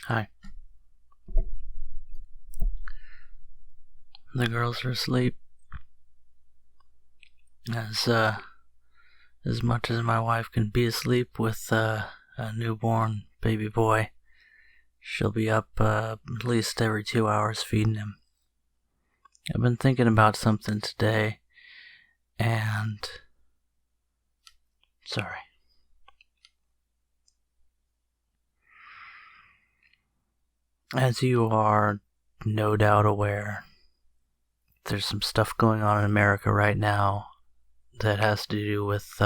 Hi. The girls are asleep. As much as my wife can be asleep with a newborn baby boy, she'll be up at least every 2 hours feeding him. I've been thinking about something today, and... Sorry. As you are no doubt aware, there's some stuff going on in America right now that has to do with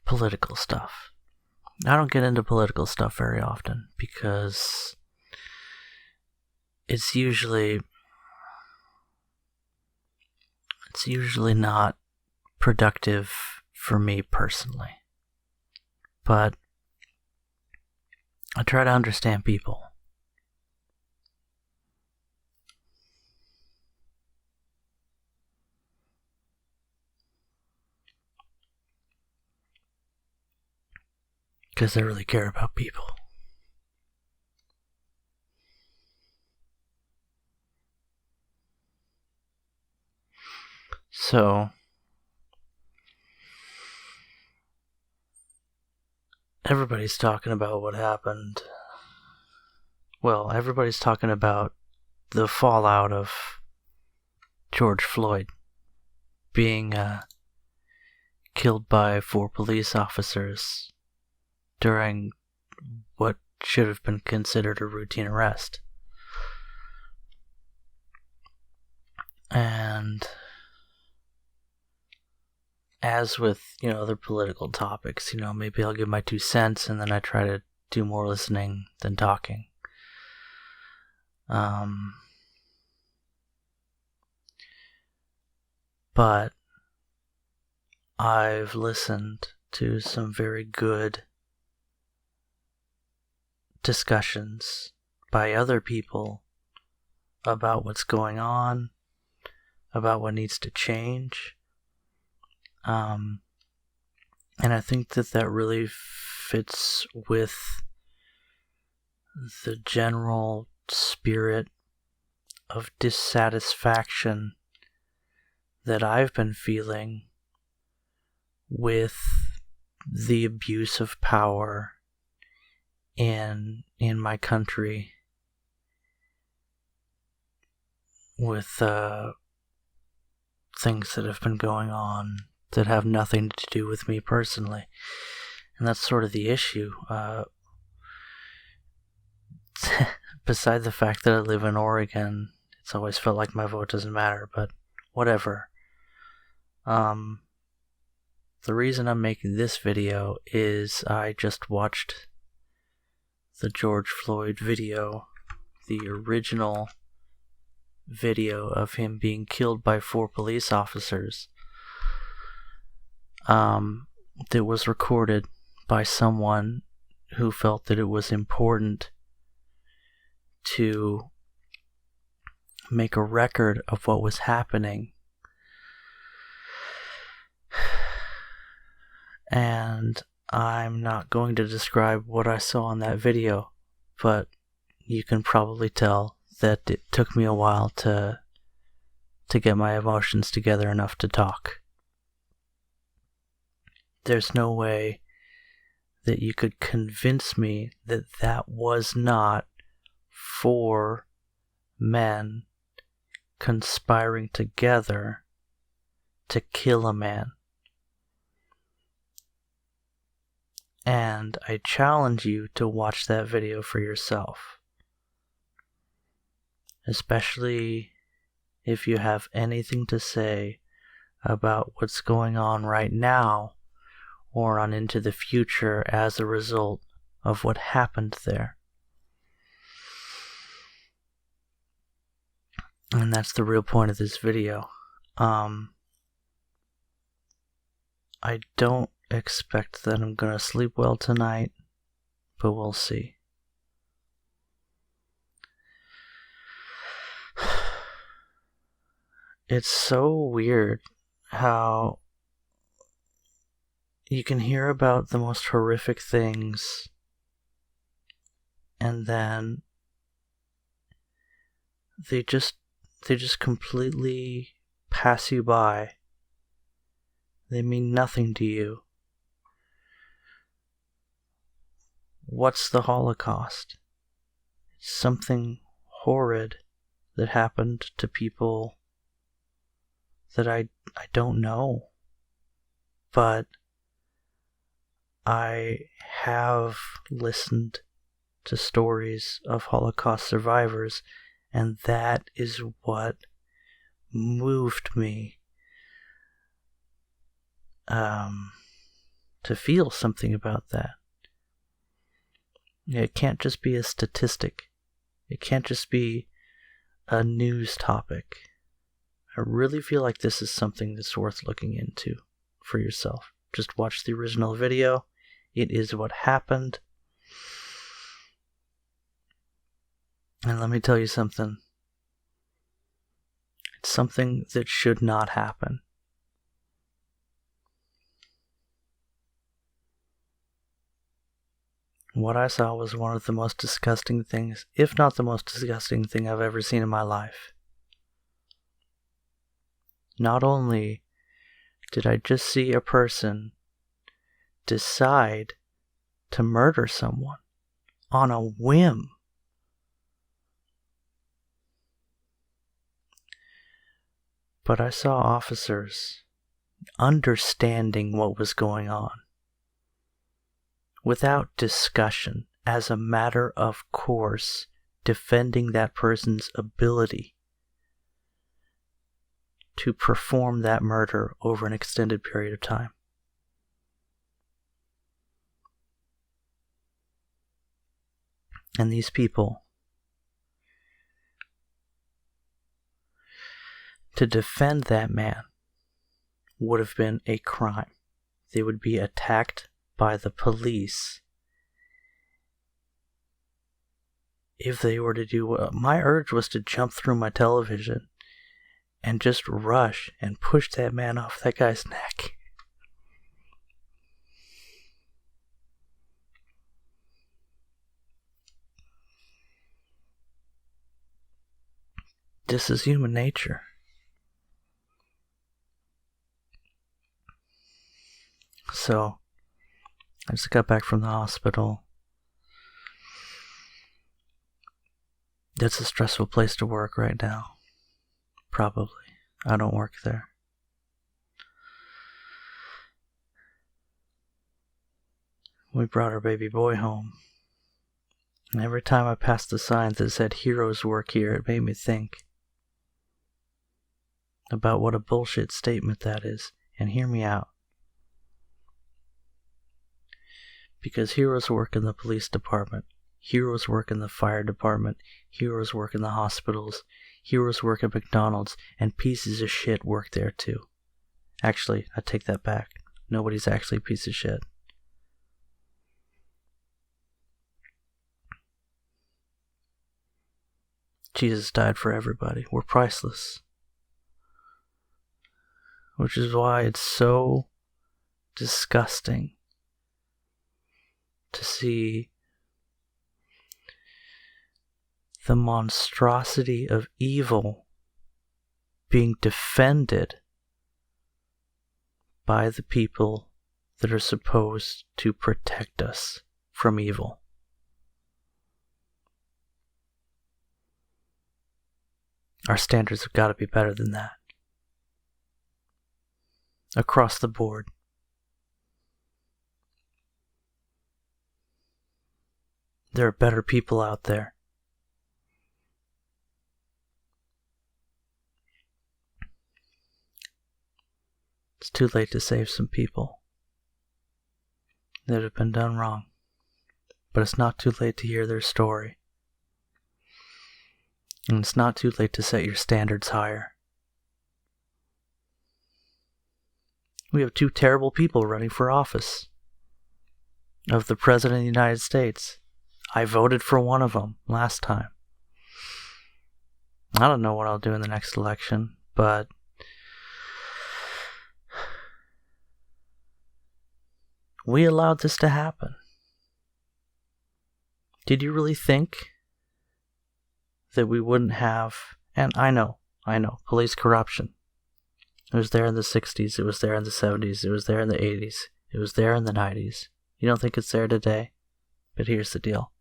political stuff. I don't get into political stuff very often because it's usually not productive for me personally. But I try to understand people. Because I really care about people. So, everybody's talking about what happened. Well, everybody's talking about the fallout of George Floyd being killed by 4 police officers during what should have been considered a routine arrest. And as with, other political topics, maybe I'll give my 2 cents and then I try to do more listening than talking. But I've listened to some very good discussions by other people about what's going on, about what needs to change. And I think that really fits with the general spirit of dissatisfaction that I've been feeling with the abuse of power in my country, with things that have been going on that have nothing to do with me personally. And that's sort of the issue. Beside the fact that I live in Oregon, it's always felt like my vote doesn't matter, but whatever. The reason I'm making this video is I just watched the George Floyd video, the original video of him being killed by 4 police officers. That was recorded by someone who felt that it was important to make a record of what was happening. And I'm not going to describe what I saw in that video, but you can probably tell that it took me a while to get my emotions together enough to talk. There's no way that you could convince me that that was not 4 men conspiring together to kill a man. And I challenge you to watch that video for yourself. Especially if you have anything to say about what's going on right now or on into the future as a result of what happened there. And that's the real point of this video. I don't expect that I'm gonna sleep well tonight, but we'll see. It's so weird how you can hear about the most horrific things, and then they just completely pass you by. They mean nothing to you. What's the Holocaust? It's something horrid that happened to people that I don't know. But I have listened to stories of Holocaust survivors, and that is what moved me to feel something about that. It can't just be a statistic. It can't just be a news topic. I really feel like this is something that's worth looking into for yourself. Just watch the original video. It is what happened. And let me tell you something. It's something that should not happen. What I saw was one of the most disgusting things, if not the most disgusting thing I've ever seen in my life. Not only did I just see a person decide to murder someone on a whim, but I saw officers understanding what was going on, without discussion, as a matter of course, defending that person's ability to perform that murder over an extended period of time. And these people, to defend that man would have been a crime. They would be attacked by the police if they were to do what my urge was, to jump through my television and just rush and push that man off that guy's neck. This is human nature. So, I just got back from the hospital. It's a stressful place to work right now. Probably. I don't work there. We brought our baby boy home. And every time I passed the sign that said heroes work here, it made me think about what a bullshit statement that is. And hear me out. Because heroes work in the police department, heroes work in the fire department, heroes work in the hospitals, heroes work at McDonald's, and pieces of shit work there too. Actually, I take that back. Nobody's actually a piece of shit. Jesus died for everybody. We're priceless. Which is why it's so disgusting to see the monstrosity of evil being defended by the people that are supposed to protect us from evil. Our standards have got to be better than that. Across the board. There are better people out there. It's too late to save some people that have been done wrong. But it's not too late to hear their story. And it's not too late to set your standards higher. We have two terrible people running for office of the President of the United States. I voted for one of them last time. I don't know what I'll do in the next election, but We allowed this to happen. Did you really think that we wouldn't have, and I know, police corruption. It was there in the 60s, it was there in the 70s, it was there in the 80s, it was there in the 90s. You don't think it's there today? But here's the deal.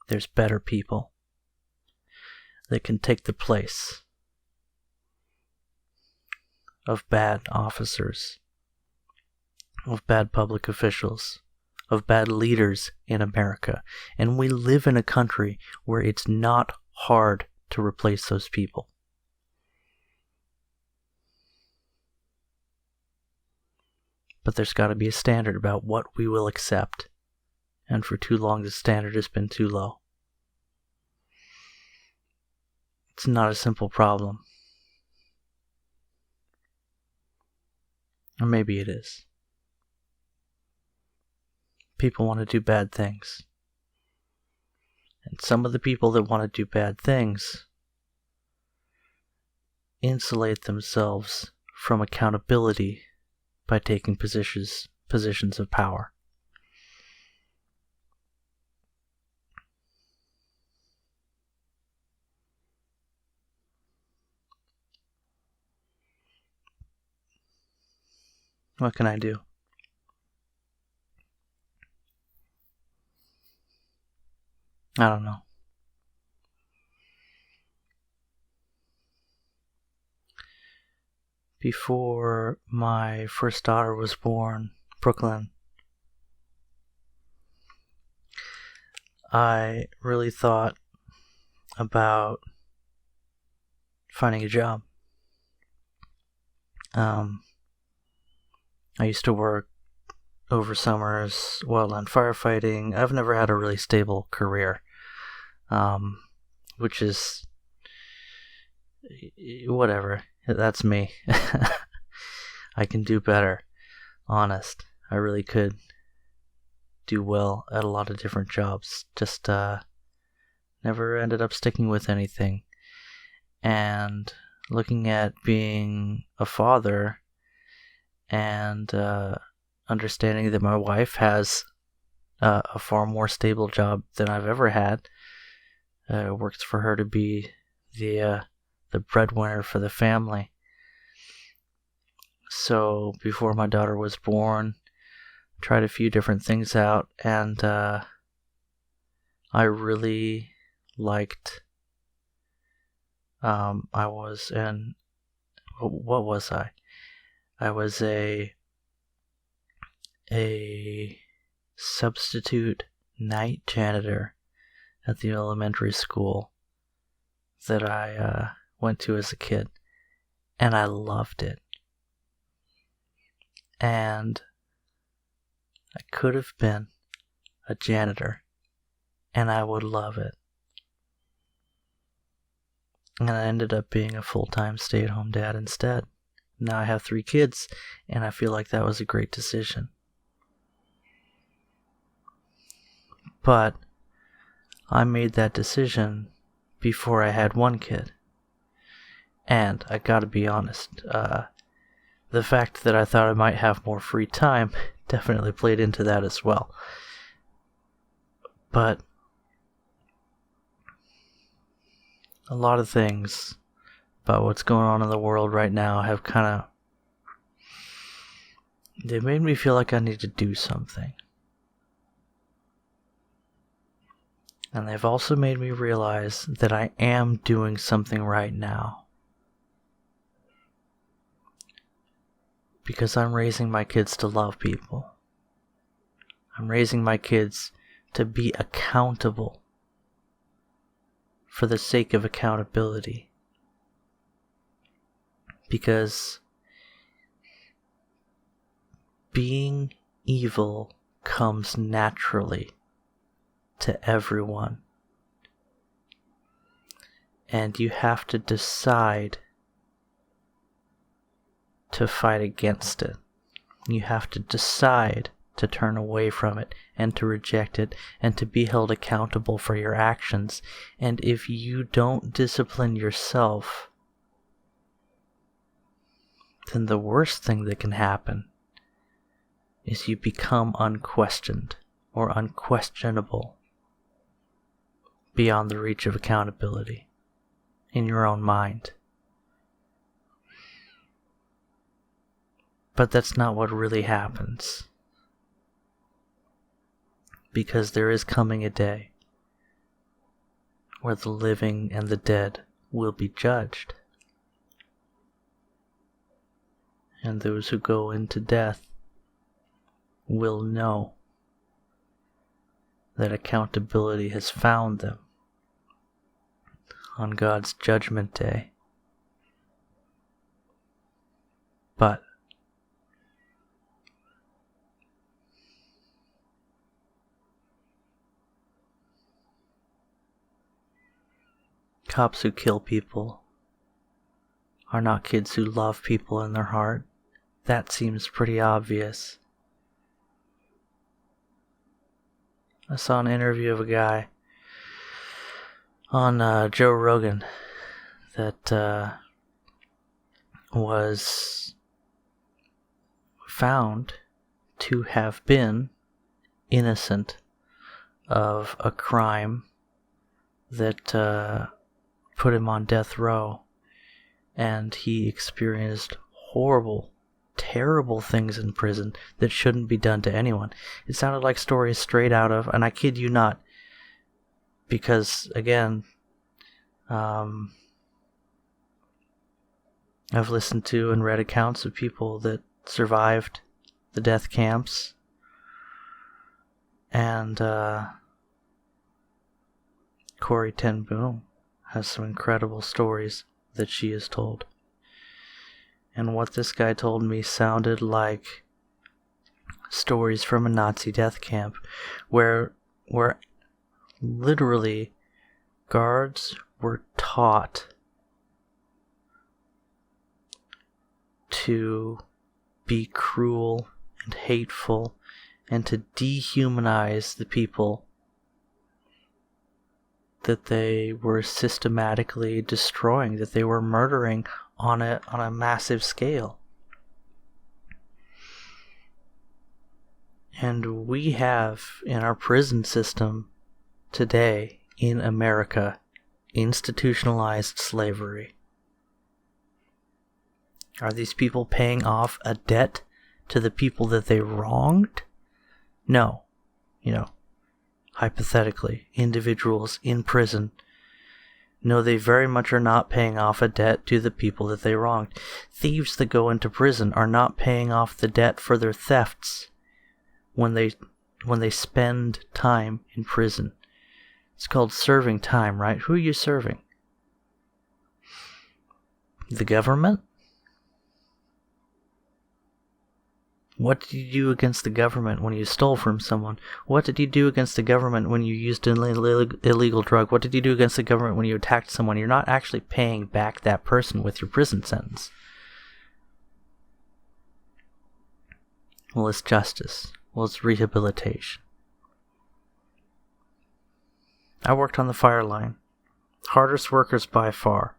There's better people that can take the place of bad officers, of bad public officials, of bad leaders in America. And we live in a country where it's not hard to replace those people. But there's got to be a standard about what we will accept. And for too long, the standard has been too low. It's not a simple problem. Or maybe it is. People want to do bad things. And some of the people that want to do bad things insulate themselves from accountability by taking positions of power. What can I do? I don't know. Before my first daughter was born, Brooklyn, I really thought about finding a job. I used to work over summers wildland firefighting. I've never had a really stable career, which is whatever. That's me. I can do better. Honest. I really could do well at a lot of different jobs. Just never ended up sticking with anything. And looking at being a father and understanding that my wife has a far more stable job than I've ever had. It works for her to be the breadwinner for the family. So before my daughter was born, I tried a few different things out, and I really liked. I was in. What was I? I was a substitute night janitor at the elementary school that I went to as a kid, and I loved it. And I could have been a janitor, and I would love it. And I ended up being a full-time stay-at-home dad instead. Now I have 3 kids, and I feel like that was a great decision. But I made that decision before I had 1 kid. And I gotta be honest, the fact that I thought I might have more free time definitely played into that as well. But a lot of things about what's going on in the world right now have they made me feel like I need to do something. And they've also made me realize that I am doing something right now. Because I'm raising my kids to love people. I'm raising my kids to be accountable for the sake of accountability. Because being evil comes naturally to everyone. And you have to decide to fight against it. You have to decide to turn away from it and to reject it and to be held accountable for your actions. And if you don't discipline yourself, then the worst thing that can happen is you become unquestioned or unquestionable beyond the reach of accountability in your own mind. But that's not what really happens. Because there is coming a day where the living and the dead will be judged. And those who go into death will know that accountability has found them on God's judgment day. But cops who kill people are not kids who love people in their heart. That seems pretty obvious. I saw an interview of a guy on Joe Rogan that was found to have been innocent of a crime that put him on death row, and he experienced horrible, terrible things in prison that shouldn't be done to anyone. It sounded like stories straight out of, and I kid you not, because again, I've listened to and read accounts of people that survived the death camps, and Corrie ten Boom has some incredible stories that she has told. And what this guy told me sounded like stories from a Nazi death camp where literally guards were taught to be cruel and hateful and to dehumanize the people that they were systematically destroying, that they were murdering on a massive scale. And we have in our prison system today in America institutionalized slavery. Are these people paying off a debt to the people that they wronged? No. Hypothetically, individuals in prison, no, they very much are not paying off a debt to the people that they wronged. Thieves that go into prison are not paying off the debt for their thefts when they spend time in prison. It's called serving time, right? Who are you serving? The government? What did you do against the government when you stole from someone? What did you do against the government when you used an illegal drug? What did you do against the government when you attacked someone? You're not actually paying back that person with your prison sentence. Well, it's justice. Well, it's rehabilitation. I worked on the fire line. Hardest workers by far.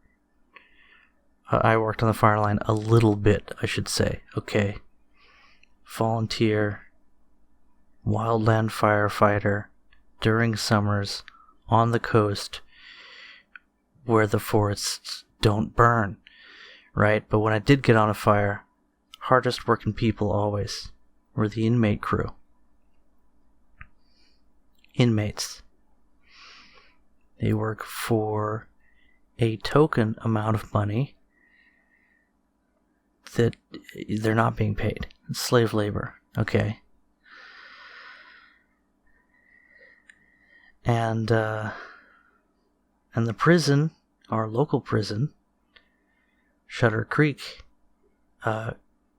I worked on the fire line a little bit, I should say. Okay. Volunteer, wildland firefighter during summers on the coast where the forests don't burn, right? But when I did get on a fire, hardest working people always were the inmate crew. Inmates. They work for a token amount of money that they're not being paid. It's slave labor, okay? And the prison, our local prison, Shutter Creek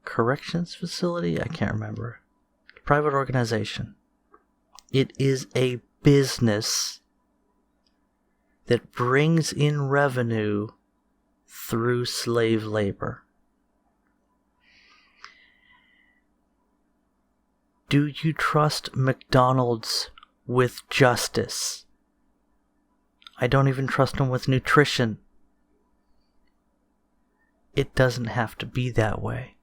Corrections Facility, I can't remember. Private organization. It is a business that brings in revenue through slave labor. Do you trust McDonald's with justice? I don't even trust them with nutrition. It doesn't have to be that way.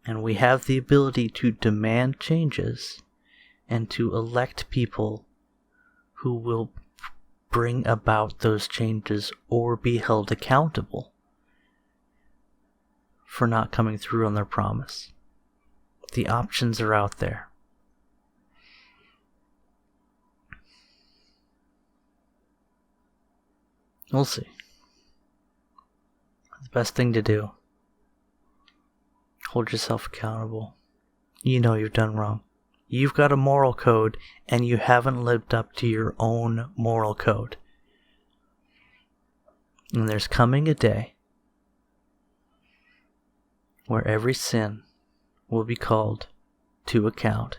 And we have the ability to demand changes and to elect people who will bring about those changes or be held accountable for not coming through on their promise. The options are out there. We'll see. The best thing to do: hold yourself accountable. You know you've done wrong. You've got a moral code, and you haven't lived up to your own moral code. And there's coming a day where every sin will be called to account,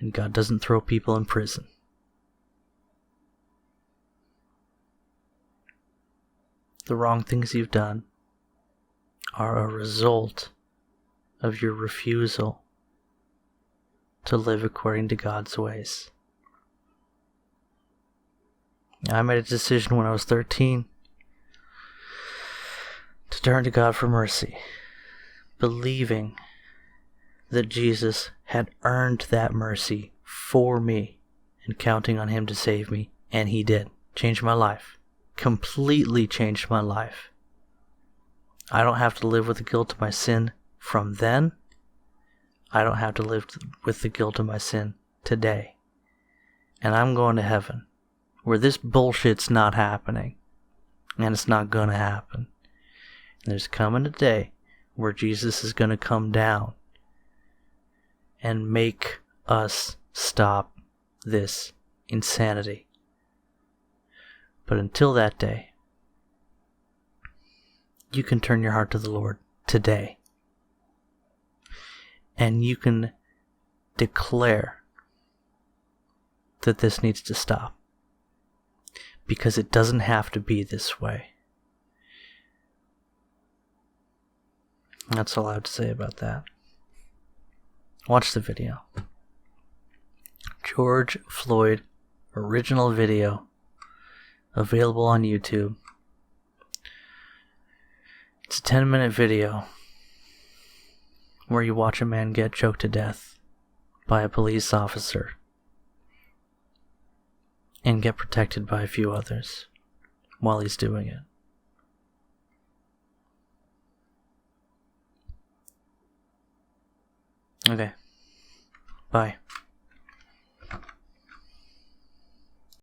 and God doesn't throw people in prison. The wrong things you've done are a result of your refusal to live according to God's ways. I made a decision when I was 13 to turn to God for mercy, believing that Jesus had earned that mercy for me and counting on Him to save me, and He did. Changed my life. Completely changed my life. I don't have to live with the guilt of my sin from then. I don't have to live with the guilt of my sin today. And I'm going to heaven, where this bullshit's not happening. And it's not going to happen. And there's coming a day where Jesus is going to come down and make us stop this insanity. But until that day, you can turn your heart to the Lord today. And you can declare that this needs to stop. Because it doesn't have to be this way. That's all I have to say about that. Watch the video. George Floyd original video, available on YouTube. It's a 10-minute video where you watch a man get choked to death by a police officer and get protected by a few others while he's doing it. Okay. Bye.